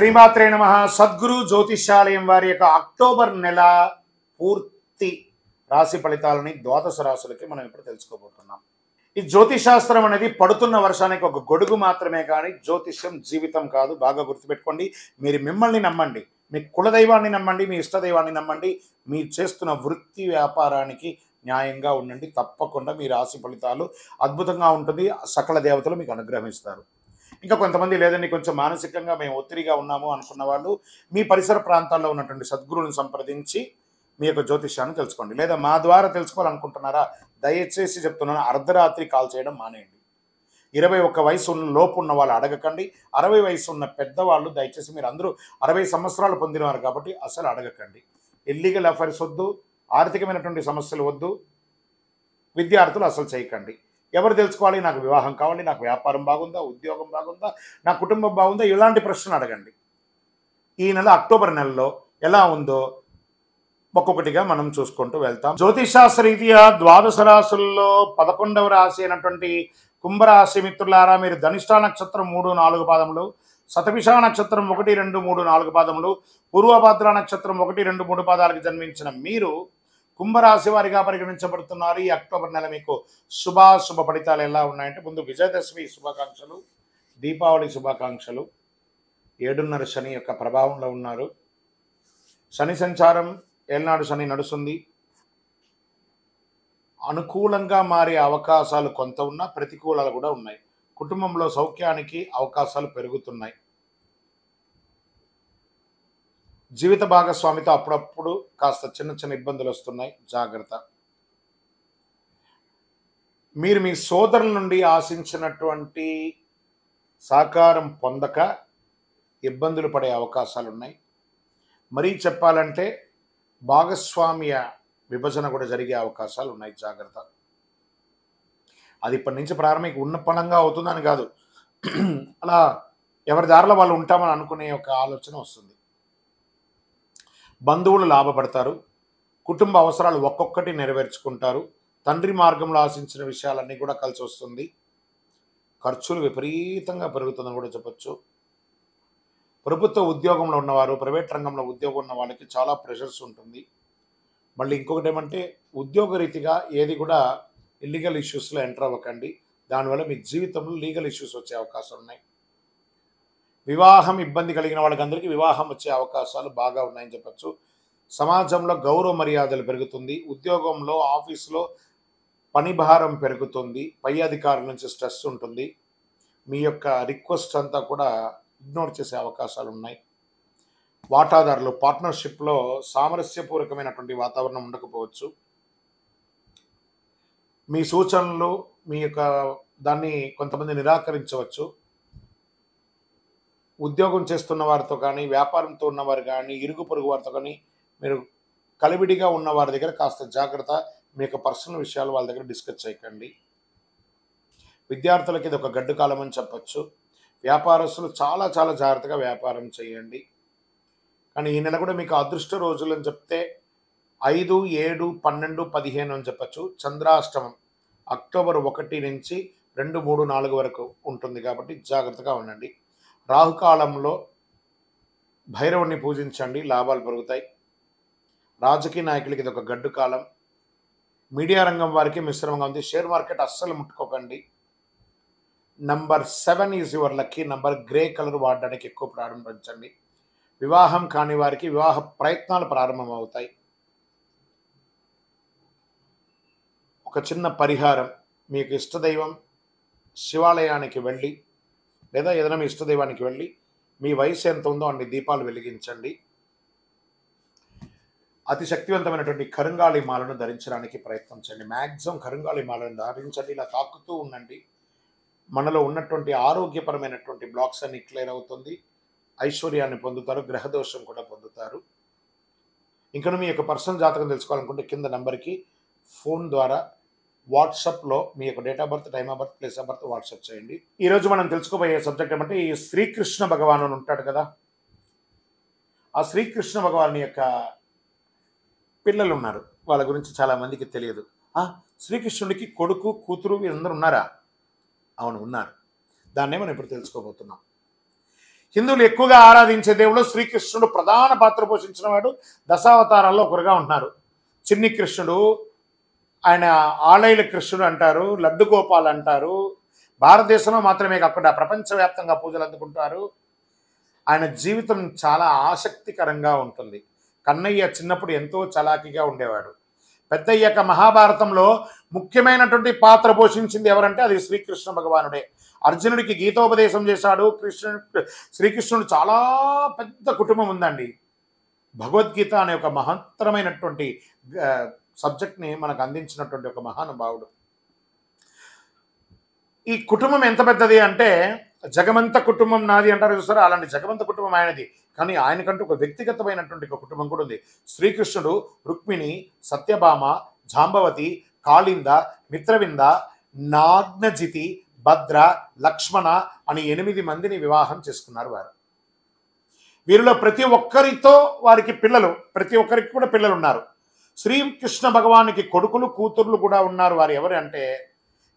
శ్రీమాత్రే నమః. సద్గురు జ్యోతిష్యాలయం వారి యొక్క అక్టోబర్ నెల పూర్తి రాశి ఫలితాలని ద్వాదశ రాశులకి మనం ఇప్పుడు తెలుసుకోబోతున్నాం. ఈ జ్యోతిషాస్త్రం అనేది పడుతున్న వర్షానికి ఒక గొడుగు మాత్రమే, కానీ జ్యోతిష్యం జీవితం కాదు. బాగా గుర్తుపెట్టుకోండి. మీరు మిమ్మల్ని నమ్మండి, మీ కులదైవాన్ని నమ్మండి, మీ ఇష్టదైవాన్ని నమ్మండి. మీరు చేస్తున్న వృత్తి వ్యాపారానికి న్యాయంగా ఉండండి. తప్పకుండా మీ రాశి ఫలితాలు అద్భుతంగా ఉంటుంది. సకల దేవతలు మీకు అనుగ్రహిస్తారు. ఇంకా కొంతమంది లేదండి, కొంచెం మానసికంగా మేము ఒత్తిడిగా ఉన్నాము అనుకున్న వాళ్ళు మీ పరిసర ప్రాంతాల్లో ఉన్నటువంటి సద్గురువులను సంప్రదించి మీ యొక్క జ్యోతిష్యాన్ని తెలుసుకోండి. లేదా మా ద్వారా తెలుసుకోవాలనుకుంటున్నారా, దయచేసి చెప్తున్నాను, అర్ధరాత్రి కాల్ చేయడం మానేయండి. 21 వయసు లోపు ఉన్న వాళ్ళు అడగకండి. 60 వయసు ఉన్న పెద్దవాళ్ళు దయచేసి, మీరు అందరూ 60 సంవత్సరాలు పొందినవారు కాబట్టి అసలు అడగకండి. ఇల్లీగల్ అఫైర్స్ వద్దు, ఆర్థికమైనటువంటి సమస్యలు వద్దు, విద్యార్థులు అసలు చేయకండి. ఎవరు తెలుసుకోవాలి, నాకు వివాహం కావాలి, నాకు వ్యాపారం బాగుందా, ఉద్యోగం బాగుందా, నా కుటుంబం బాగుందా, ఇలాంటి ప్రశ్నలు అడగండి. ఈ నెల అక్టోబర్ నెలలో ఎలా ఉందో ఒక్కొక్కటిగా మనం చూసుకుంటూ వెళ్తాం. జ్యోతిషాస్త్ర రీత్యా ద్వాదశ రాశుల్లో 11వ రాశి అయినటువంటి కుంభరాశి మిత్రులారా, మీరు ధనిష్ఠా నక్షత్రం 3, 4 పాదములు, శతభిష నక్షత్రం 1, 2, 3, 4 పాదములు, పూర్వభద్ర నక్షత్రం 1, 2, 3 పాదాలకు జన్మించిన మీరు కుంభరాశి వారిగా పరిగణించబడుతున్నారు. ఈ అక్టోబర్ నెల మీకు శుభ ఫలితాలు ఎలా ఉన్నాయంటే, ముందు విజయదశమి శుభాకాంక్షలు, దీపావళి శుభాకాంక్షలు. 7.5 శని యొక్క ప్రభావంలో ఉన్నారు. శని సంచారం ఏళ్ళనాడు శని నడుస్తుంది. అనుకూలంగా మారే అవకాశాలు కొంత ఉన్నా ప్రతికూలాలు కూడా ఉన్నాయి. కుటుంబంలో సౌఖ్యానికి అవకాశాలు పెరుగుతున్నాయి. జీవిత భాగస్వామితో అప్పుడప్పుడు కాస్త చిన్న ఇబ్బందులు వస్తున్నాయి, జాగ్రత్త. మీరు మీ సోదరుల నుండి ఆశించినటువంటి సహకారం పొందక ఇబ్బందులు పడే అవకాశాలు ఉన్నాయి. మరీ చెప్పాలంటే భాగస్వామ్య విభజన కూడా జరిగే అవకాశాలు ఉన్నాయి, జాగ్రత్త. అది ఇప్పటి నుంచి ప్రారంభిక ఉన్న పనంగా అవుతుందని కాదు, అలా ఎవరి దారిలో వాళ్ళు ఉంటామని అనుకునే ఒక ఆలోచన వస్తుంది. బంధువులు లాభపడతారు. కుటుంబ అవసరాలు ఒక్కొక్కటి నెరవేర్చుకుంటారు. తండ్రి మార్గంలో ఆశించిన విషయాలన్నీ కూడా కలిసి వస్తుంది. ఖర్చులు విపరీతంగా పెరుగుతుందని కూడా చెప్పచ్చు. ప్రభుత్వ ఉద్యోగంలో ఉన్నవారు, ప్రైవేట్ రంగంలో ఉద్యోగం ఉన్న వాళ్ళకి చాలా ప్రెషర్స్ ఉంటుంది. మళ్ళీ ఇంకొకటి ఏమంటే, ఉద్యోగ రీతిగా ఏది కూడా ఇల్లీగల్ ఇష్యూస్లో ఎంటర్ అవ్వకండి. దానివల్ల మీ జీవితంలో లీగల్ ఇష్యూస్ వచ్చే అవకాశాలు ఉన్నాయి. వివాహం ఇబ్బంది కలిగిన వాళ్ళకందరికీ వివాహం వచ్చే అవకాశాలు బాగా ఉన్నాయని చెప్పచ్చు. సమాజంలో గౌరవ మర్యాదలు పెరుగుతుంది. ఉద్యోగంలో, ఆఫీసులో పని భారం పెరుగుతుంది. పై అధికారుల నుంచి స్ట్రెస్ ఉంటుంది. మీ యొక్క రిక్వెస్ట్ అంతా కూడా ఇగ్నోర్ చేసే అవకాశాలు ఉన్నాయి. వాటాదారులు, పార్ట్నర్షిప్లో సామరస్యపూర్వకమైనటువంటి వాతావరణం ఉండకపోవచ్చు. మీ సూచనలు, మీ యొక్క దాన్ని కొంతమంది నిరాకరించవచ్చు. ఉద్యోగం చేస్తున్న వారితో కానీ, వ్యాపారంతో ఉన్నవారు కానీ, ఇరుగు పొరుగు వారితో కానీ, మీరు కలివిడిగా ఉన్న వారి దగ్గర కాస్త జాగ్రత్త. మీ యొక్క పర్సనల్ విషయాలు వాళ్ళ దగ్గర డిస్కస్ చేయకండి. విద్యార్థులకి ఇది ఒక గడ్డు కాలం అని చెప్పచ్చు. వ్యాపారస్తులు చాలా జాగ్రత్తగా వ్యాపారం చేయండి. కానీ ఈ నెల కూడా మీకు అదృష్ట రోజులు అని చెప్తే 5, 7, 12, 15 అని చెప్పచ్చు. చంద్రాష్టమం అక్టోబర్ 1 నుంచి 2, 3, 4 వరకు ఉంటుంది కాబట్టి జాగ్రత్తగా ఉండండి. రాహుకాలంలో భైరవుని పూజించండి, లాభాలు పెరుగుతాయి. రాజకీయ నాయకులకి ఇది ఒక గడ్డు కాలం. మీడియా రంగం వారికి మిశ్రమంగా ఉంది. షేర్ మార్కెట్ అస్సలు ముట్టుకోకండి. Number 7 is your lucky number. Grey colour వాడడానికి ఎక్కువ ప్రారంభించండి. వివాహం కాని వారికి వివాహ ప్రయత్నాలు ప్రారంభమవుతాయి. ఒక చిన్న పరిహారం, మీకు ఇష్టదైవం శివాలయానికి వెళ్ళి, లేదా ఏదైనా మీ ఇష్టదైవానికి వెళ్ళి మీ వయసు ఎంత ఉందో అన్ని దీపాలు వెలిగించండి. అతి శక్తివంతమైనటువంటి కరుంగాళి మాలను ధరించడానికి ప్రయత్నం చేయండి. మ్యాక్సిమం కరుంగాళి మాలను ధరించండి. ఇలా తాకుతూ ఉండండి. మనలో ఉన్నటువంటి ఆరోగ్యపరమైనటువంటి బ్లాక్స్ అన్ని క్లియర్ అవుతుంది. ఐశ్వర్యాన్ని పొందుతారు. గ్రహదోషం కూడా పొందుతారు. ఇంకా మీ యొక్క పర్సనల్ జాతకం తెలుసుకోవాలనుకుంటే కింద నెంబర్కి ఫోన్ ద్వారా వాట్సాప్లో మీ యొక్క date of birth, time of birth, place of birth WhatsApp చేయండి. ఈరోజు మనం తెలుసుకోబోయే సబ్జెక్ట్ ఏమంటే, ఈ శ్రీకృష్ణ భగవాను ఉంటాడు కదా, ఆ శ్రీకృష్ణ భగవాను యొక్క పిల్లలు ఉన్నారు. వాళ్ళ గురించి చాలామందికి తెలియదు. శ్రీకృష్ణుడికి కొడుకు, కూతురు వీరందరూ ఉన్నారా? అవును, ఉన్నారు. దాన్నే మనం ఇప్పుడు తెలుసుకోబోతున్నాం. హిందువులు ఎక్కువగా ఆరాధించే దేవుడు శ్రీకృష్ణుడు ప్రధాన పాత్ర పోషించిన వాడు. దశావతారాల్లో ఒకరుగా ఉంటున్నారు. చిన్ని కృష్ణుడు, ఆయన ఆలైల కృష్ణుడు అంటారు, లడ్డు గోపాల్ అంటారు. భారతదేశంలో మాత్రమే కాకుండా ప్రపంచవ్యాప్తంగా పూజలు అందుకుంటారు. ఆయన జీవితం చాలా ఆసక్తికరంగా ఉంటుంది. కన్నయ్య చిన్నప్పుడు ఎంతో చలాకీగా ఉండేవాడు. పెద్దయ్యాక మహాభారతంలో ముఖ్యమైనటువంటి పాత్ర పోషించింది ఎవరంటే అది శ్రీకృష్ణ భగవానుడే. అర్జునుడికి గీతోపదేశం చేశాడు. శ్రీకృష్ణుడు చాలా పెద్ద కుటుంబం ఉందండి. భగవద్గీత అనే ఒక మహత్తరమైనటువంటి సబ్జెక్ట్ని మనకు అందించినటువంటి ఒక మహానుభావుడు. ఈ కుటుంబం ఎంత పెద్దది అంటే జగమంత కుటుంబం నాది అంటారు చూసారా, అలాంటి జగమంత కుటుంబం ఆయనది. కానీ ఆయనకంటూ ఒక వ్యక్తిగతమైనటువంటి ఒక కుటుంబం కూడా ఉంది. శ్రీకృష్ణుడు రుక్మిణి, సత్యభామ, జాంబవతి, కాళింద, మిత్రవింద, నాగ్నజితి, భద్ర, లక్ష్మణ అని 8 మందిని వివాహం చేసుకున్నారు వారు. వీరిలో ప్రతి ఒక్కరితో వారికి పిల్లలు, ప్రతి ఒక్కరికి కూడా పిల్లలు ఉన్నారు. శ్రీకృష్ణ భగవానికి కొడుకులు కూతుర్లు కూడా ఉన్నారు. వారు ఎవరు అంటే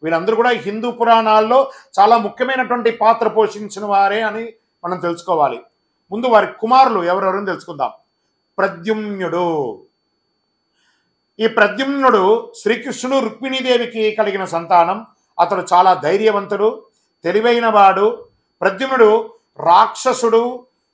వీళ్ళందరూ కూడా హిందూ పురాణాల్లో చాలా ముఖ్యమైనటువంటి పాత్ర పోషించిన వారే అని మనం తెలుసుకోవాలి. ముందు వారి కుమారులు ఎవరెవరని తెలుసుకుందాం. ప్రద్యుమ్నుడు. ఈ ప్రద్యుమ్నుడు శ్రీకృష్ణుడు రుక్మిణీదేవికి కలిగిన సంతానం. అతడు చాలా ధైర్యవంతుడు, తెలివైన వాడు. ప్రద్యుమ్నుడు రాక్షసుడు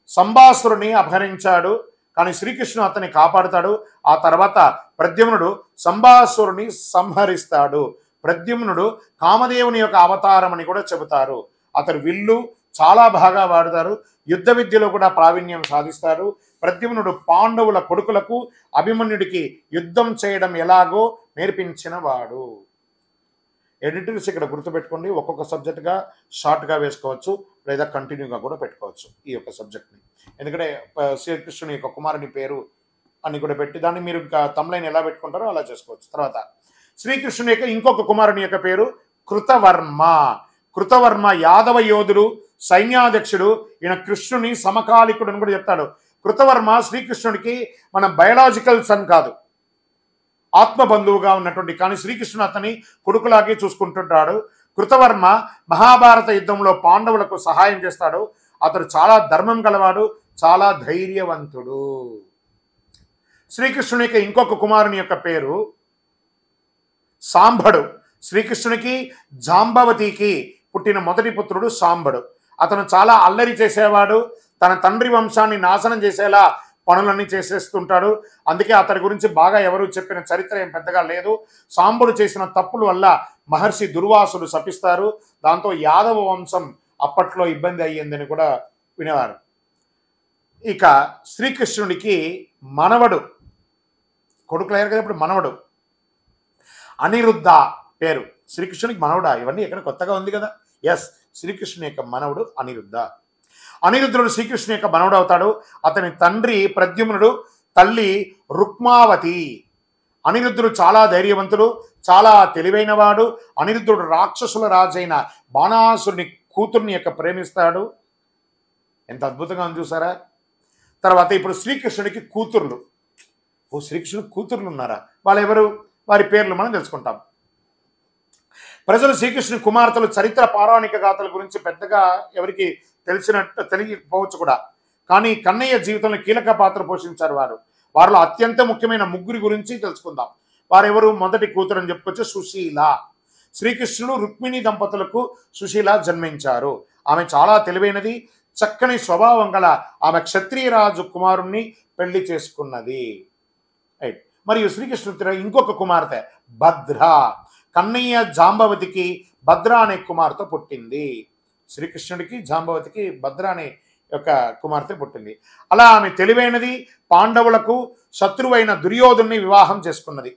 సంబాసురుని అపహరించాడు, కానీ శ్రీకృష్ణుడు అతన్ని కాపాడుతాడు. ఆ తర్వాత ప్రద్యుమ్నుడు సంబాసురుని సంహరిస్తాడు. ప్రద్యుమ్నుడు కామదేవుని యొక్క అవతారం అని కూడా చెబుతారు. అతడు విల్లు చాలా బాగా వాడతారు. యుద్ధ విద్యలో కూడా ప్రావీణ్యం సాధిస్తారు. ప్రద్యుమ్నుడు పాండవుల కొడుకులకు అభిమన్యుడికి యుద్ధం చేయడం ఎలాగో నేర్పించిన వాడు. ఎడిటర్స్ ఇక్కడ గుర్తుపెట్టుకోండి. ఒక్కొక్క సబ్జెక్ట్గా షార్ట్గా వేసుకోవచ్చు, లేదా కంటిన్యూగా కూడా పెట్టుకోవచ్చు ఈ యొక్క సబ్జెక్ట్ని. ఎందుకంటే శ్రీకృష్ణుని యొక్క కుమారుని పేరు అని కూడా పెట్టి దాన్ని మీరు తమ్లైన్ ఎలా పెట్టుకుంటారో అలా చేసుకోవచ్చు. తర్వాత శ్రీకృష్ణుని యొక్క ఇంకొక కుమారుని యొక్క పేరు కృతవర్మ. కృతవర్మ యాదవ యోధుడు, సైన్యాధ్యక్షుడు. ఈయన కృష్ణుని సమకాలికుడు అని కూడా చెప్తాడు. కృతవర్మ శ్రీకృష్ణుడికి మన బయలాజికల్ సన్ కాదు, ఆత్మ బంధువుగా ఉన్నటువంటి, కానీ శ్రీకృష్ణుడు అతని కొడుకులాగే చూసుకుంటుంటాడు. కృతవర్మ మహాభారత యుద్ధంలో పాండవులకు సహాయం చేస్తాడు. అతడు చాలా ధర్మం గలవాడు, చాలా ధైర్యవంతుడు. శ్రీకృష్ణుని యొక్క ఇంకొక కుమారుని యొక్క పేరు సాంబడు. శ్రీకృష్ణునికి జాంబవతికి పుట్టిన మొదటి పుత్రుడు సాంబడు. అతను చాలా అల్లరి చేసేవాడు. తన తండ్రి వంశాన్ని నాశనం చేసేలా పనులన్నీ చేసేస్తుంటాడు. అందుకే అతడి గురించి బాగా ఎవరు చెప్పిన చరిత్ర ఏం పెద్దగా లేదు. సాంబడు చేసిన తప్పుల వల్ల మహర్షి దుర్వాసుడు శపిస్తారు. దాంతో యాదవ వంశం అప్పట్లో ఇబ్బంది అయ్యిందని కూడా వినేవారు. ఇక శ్రీకృష్ణుడికి మనవడు, కొడుకులయ్యారు కదా ఇప్పుడు మనవడు అనిరుద్ధ పేరు. శ్రీకృష్ణునికి మనవడా? ఇవన్నీ ఎక్కడ కొత్తగా ఉంది కదా. ఎస్, శ్రీకృష్ణుని యొక్క మనవడు అనిరుద్ధ. అనిరుద్ధుడు శ్రీకృష్ణుని యొక్క మనవడు అవుతాడు. అతని తండ్రి ప్రద్యుమ్నుడు, తల్లి రుక్మావతి. అనిరుద్ధుడు చాలా ధైర్యవంతుడు, చాలా తెలివైనవాడు. అనిరుద్ధుడు రాక్షసుల రాజైన బాణాసురుని కూతుర్ని యొక్క ప్రేమిస్తాడు. ఎంత అద్భుతంగా ఉంది చూసారా. తర్వాత ఇప్పుడు శ్రీకృష్ణుడికి కూతుర్లు. శ్రీకృష్ణుడికి కూతుర్లు ఉన్నారా? వాళ్ళు ఎవరు? వారి పేర్లు మనం తెలుసుకుంటాం. ప్రజలు శ్రీకృష్ణుని కుమార్తెలు చరిత్ర పౌరాణిక గాథల గురించి పెద్దగా ఎవరికి తెలియకపోవచ్చు కూడా, కానీ కన్నయ్య జీవితంలో కీలక పాత్ర పోషించారు వారు. వారిలో అత్యంత ముఖ్యమైన ముగ్గురి గురించి తెలుసుకుందాం. వారెవరు? మొదటి కూతురు అని చెప్పుకోవచ్చు, సుశీల. శ్రీకృష్ణుడు రుక్మిణి దంపతులకు సుశీల జన్మించారు. ఆమె చాలా తెలివైనది, చక్కని స్వభావం గల ఆమె క్షత్రియరాజు కుమారుణ్ణి పెళ్లి చేసుకున్నది. రైట్. మరియు శ్రీకృష్ణుడి ఇంకొక కుమార్తె భద్ర. కన్నయ్య జాంబవతికి భద్ర అనే కుమార్తె పుట్టింది. శ్రీకృష్ణుడికి జాంబవతికి భద్ర అనే యొక్క కుమార్తె పుట్టింది. అలా ఆమె తెలివైనది, పాండవులకు శత్రువైన దుర్యోధుని వివాహం చేసుకున్నది.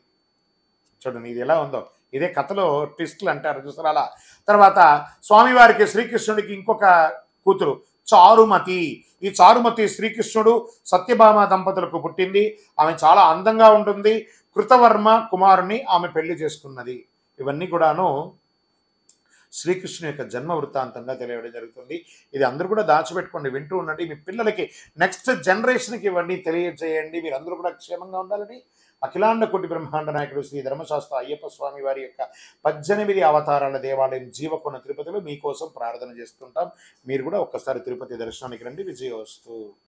చూడండి ఇది ఎలా ఉందో, ఇదే కథలో ట్విస్ట్లు అంటారు చూసారు అలా. తర్వాత స్వామివారికి శ్రీకృష్ణుడికి ఇంకొక కూతురు చారుమతి. ఈ చారుమతి శ్రీకృష్ణుడు సత్యభామ దంపతులకు పుట్టింది. ఆమె చాలా అందంగా ఉంటుంది. కృతవర్మ కుమారుని ఆమె పెళ్లి చేసుకున్నది. ఇవన్నీ కూడాను శ్రీకృష్ణు యొక్క జన్మ వృత్తాంతంగా తెలియడం జరుగుతుంది. ఇది అందరూ కూడా దాచిపెట్టుకోండి, వింటూ ఉండండి. మీ పిల్లలకి నెక్స్ట్ జనరేషన్కి ఇవన్నీ తెలియజేయండి. మీరు అందరూ కూడా క్షేమంగా ఉండాలని అఖిలాండ కోటి బ్రహ్మాండ నాయకుడు శ్రీ ధర్మశాస్త్ర అయ్యప్ప స్వామి వారి యొక్క 18 అవతారాల దేవాలయం జీవకొండ తిరుపతిలో మీకోసం ప్రార్థన చేస్తుంటాం. మీరు కూడా ఒక్కసారి తిరుపతి దర్శనానికి రండి. విజయోస్తు.